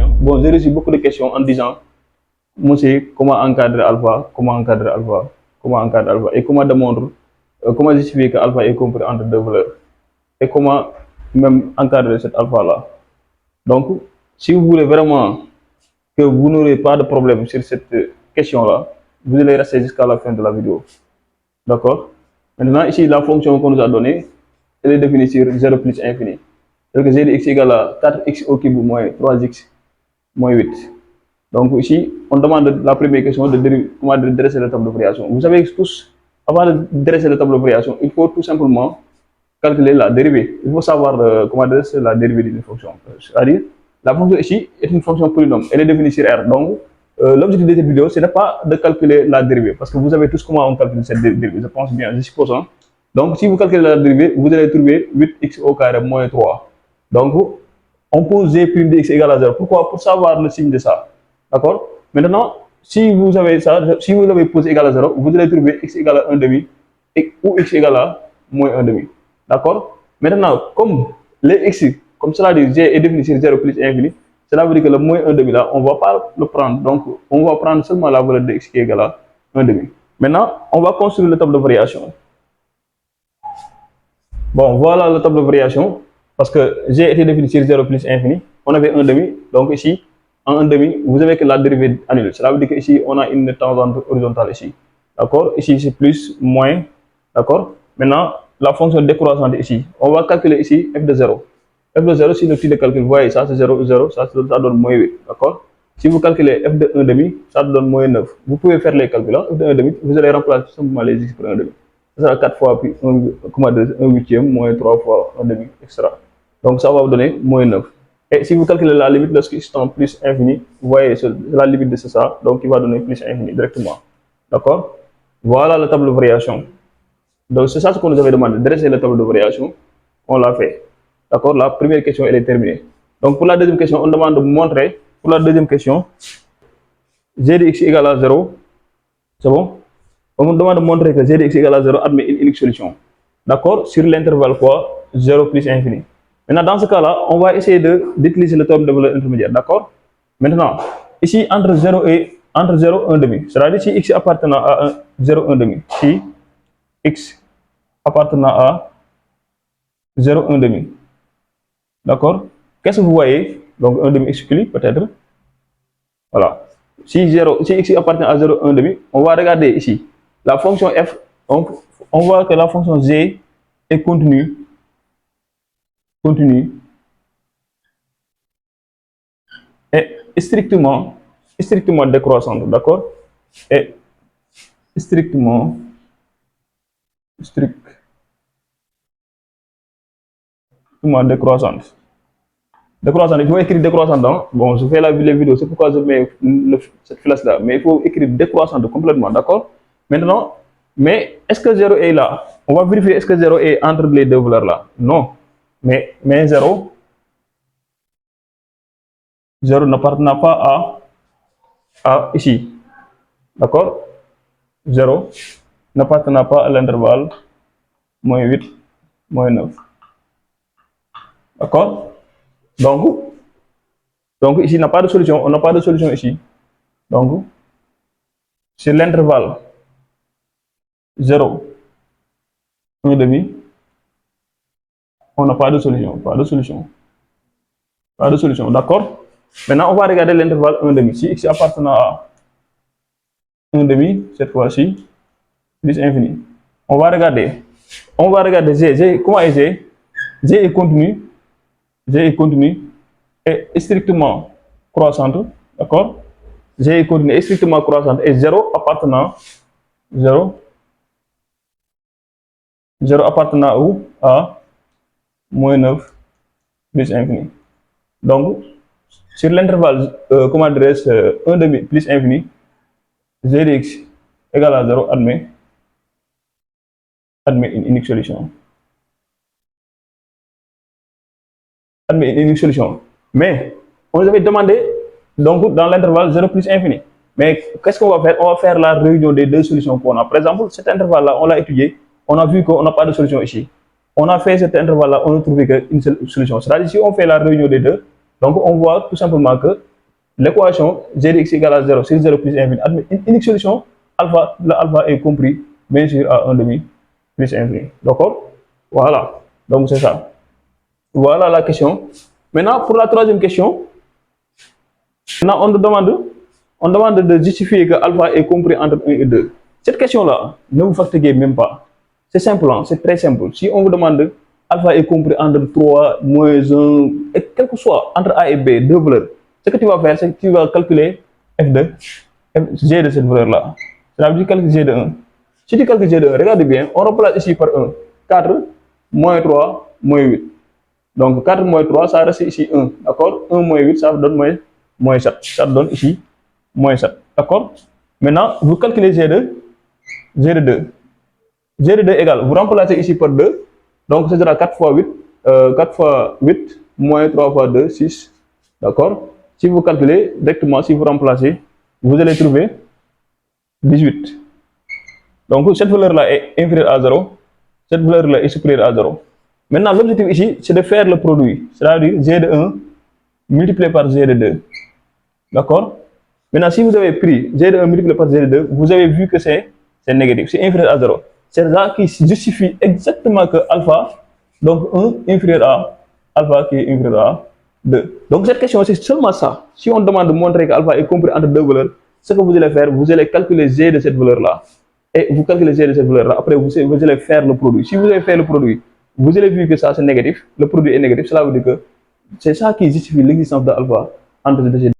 hein. Bon, j'ai reçu beaucoup de questions en disant, monsieur, comment encadrer alpha, comment encadrer alpha, comment encadrer alpha, et comment démontrer, comment justifier que alpha est compris entre deux valeurs, et comment même encadrer cet alpha-là. Donc, si vous voulez vraiment que vous n'aurez pas de problème sur cette question-là, vous allez rester jusqu'à la fin de la vidéo. D'accord? Maintenant, ici, la fonction qu'on nous a donnée, elle est définie sur 0 plus infini. Donc, g de x égale à 4x au cube moins 3x moins 8. Donc, ici, on demande la première question comment dresser le tableau de variation. Vous savez tous, avant de dresser le tableau de variation, il faut tout simplement calculer la dérivée. Il faut savoir comment dresser la dérivée d'une fonction. C'est-à-dire, la fonction ici est une fonction polynôme. Elle est définie sur R. Donc, l'objectif de cette vidéo, ce n'est pas de calculer la dérivée, parce que vous savez tous comment on calcule cette dérivée. Je pense bien, je suppose. Hein? Donc, si vous calculez la dérivée, vous allez trouver 8x au carré moins 3. Donc, on pose g prime de x égale à 0. Pourquoi? Pour savoir le signe de ça. D'accord? Maintenant, si vous avez ça, si vous avez posé égal à 0, vous allez trouver x égale à 1 demi ou x égale à moins 1 demi. D'accord? Maintenant, comme les x, comme cela dit, g est défini sur 0 plus infini, cela veut dire que le moins 1 demi là, on ne va pas le prendre. Donc, on va prendre seulement la valeur de x qui est égale à 1 demi. Maintenant, on va construire le tableau de variation. Bon, voilà le tableau de variation. Parce que g était défini sur 0 plus infini, on avait 1 demi, donc ici, en 1 demi, vous avez que la dérivée annulée. Cela veut dire qu'ici, on a une tangente horizontale ici. D'accord? Ici, c'est plus, moins. D'accord? Maintenant, la fonction décroissante ici, on va calculer ici f de 0. F de 0, si le petit de calcul, vous voyez, ça c'est 0, 0, ça donne moins 8. D'accord? Si vous calculez f de 1 demi, ça donne moins 9. Vous pouvez faire les calculs. Hein? F de 1 demi, vous allez remplacer tout simplement les x pour 1 demi. Ça sera 4 fois puis 1 huitième, moins 3 fois 1 demi, etc. Donc ça va vous donner moins 9. Et si vous calculez la limite lorsqu'il tend plus infini, vous voyez la limite de ça, donc il va donner plus infini directement. D'accord? Voilà le tableau de variation. Donc c'est ça ce qu'on nous avait demandé, dresser le tableau de variation. On l'a fait. D'accord? La première question, elle est terminée. Donc pour la deuxième question, on demande de montrer, pour la deuxième question, g de x égale à 0. C'est bon? On nous demande de montrer que g de x égale à 0 admet une unique solution. D'accord? Sur l'intervalle quoi? 0 plus infini. Maintenant, dans ce cas-là, on va essayer d'utiliser le théorème de valeur intermédiaire. D'accord? Maintenant, ici, entre 0 et 1 demi, c'est-à-dire si x appartenant à 0, 1 demi, si x appartenant à 0, 1 demi, d'accord? Qu'est-ce que vous voyez? Donc, 1 demi exclu, peut-être. Voilà. Si x appartient à 0, 1 demi, on va regarder ici. La fonction f, on voit que la fonction g est continue est strictement décroissante, d'accord? Et strictement décroissante. Il faut écrire décroissante. Hein? Bon, je fais les vidéos, c'est pourquoi je mets cette flèche-là. Mais il faut écrire décroissante complètement, d'accord? Maintenant, mais est-ce que 0 est là? On va vérifier est-ce que 0 est entre les deux valeurs-là. Non. Mais 0 n'appartenant pas à ici. D'accord? 0 n'appartenant pas à l'intervalle moins 8, moins 9. D'accord? Donc ici, il n'a pas de solution. On n'a pas de solution ici. Donc, sur l'intervalle 0, 1 demi, on n'a pas de solution. Pas de solution. D'accord? Maintenant, on va regarder l'intervalle 1 demi. Si x appartenant à 1 demi, cette fois-ci, plus infini. On va regarder g. Comment est g? G est continu et strictement croissante. D'accord? G est continu et strictement croissante et 0 appartenant où? À moins 9 plus infini. Donc, sur l'intervalle, 1 demi plus infini, g de x égale à 0 admet une unique solution. Mais, on nous avait demandé, donc, dans l'intervalle 0 plus infini. Mais, qu'est-ce qu'on va faire? On va faire la réunion des deux solutions qu'on a. Par exemple, cet intervalle-là, on l'a étudié, on a vu qu'on n'a pas de solution ici. On a fait cet intervalle-là, on a trouvé qu'une seule solution. C'est-à-dire, si on fait la réunion des deux, donc on voit tout simplement que l'équation g de x égale à 0 sur 0 plus infini admet une unique solution, alpha, le alpha est compris bien sûr à 1 demi plus infini. D'accord? Voilà, donc c'est ça. Voilà la question. Maintenant, pour la troisième question, maintenant on demande de justifier que alpha est compris entre 1 et 2. Cette question-là, ne vous fatiguez même pas. C'est simple, hein? C'est très simple. Si on vous demande alpha est compris entre 3, moins 1, et quel que soit entre A et B, deux valeurs, ce que tu vas faire, c'est que tu vas calculer f de g de cette valeur-là. Ça veut dire calculer g de 1. Si tu calcules g de 1, regardez bien, on remplace ici par 1. 4, moins 3, moins 8. Donc 4 moins 3, ça reste ici 1. D'accord? 1 moins 8, ça donne moins 7. Ça donne ici moins 7. D'accord? Maintenant, vous calculez g de 2. G de 2 égale, vous remplacez ici par 2. Donc ce sera 4 fois 8. 4 fois 8 moins 3 fois 2, 6. D'accord? Si vous calculez directement, si vous remplacez, vous allez trouver 18. Donc cette valeur-là est inférieure à 0. Cette valeur-là est supérieure à 0. Maintenant, l'objectif ici, c'est de faire le produit. C'est-à-dire g de 1 multiplié par g de 2. D'accord? Maintenant, si vous avez pris g de 1 multiplié par g de 2, vous avez vu que c'est négatif, c'est inférieur à 0. C'est ça qui justifie exactement que alpha, donc 1 inférieur à alpha qui est inférieur à 2. Donc cette question, c'est seulement ça. Si on demande de montrer que alpha est compris entre deux valeurs, ce que vous allez faire, vous allez calculer g de cette valeur-là. Et vous calculez g de cette valeur-là. Après, vous allez faire le produit. Si vous avez fait le produit, vous allez voir que ça c'est négatif, le produit est négatif, cela veut dire que c'est ça qui justifie l'existence de alpha entre deux.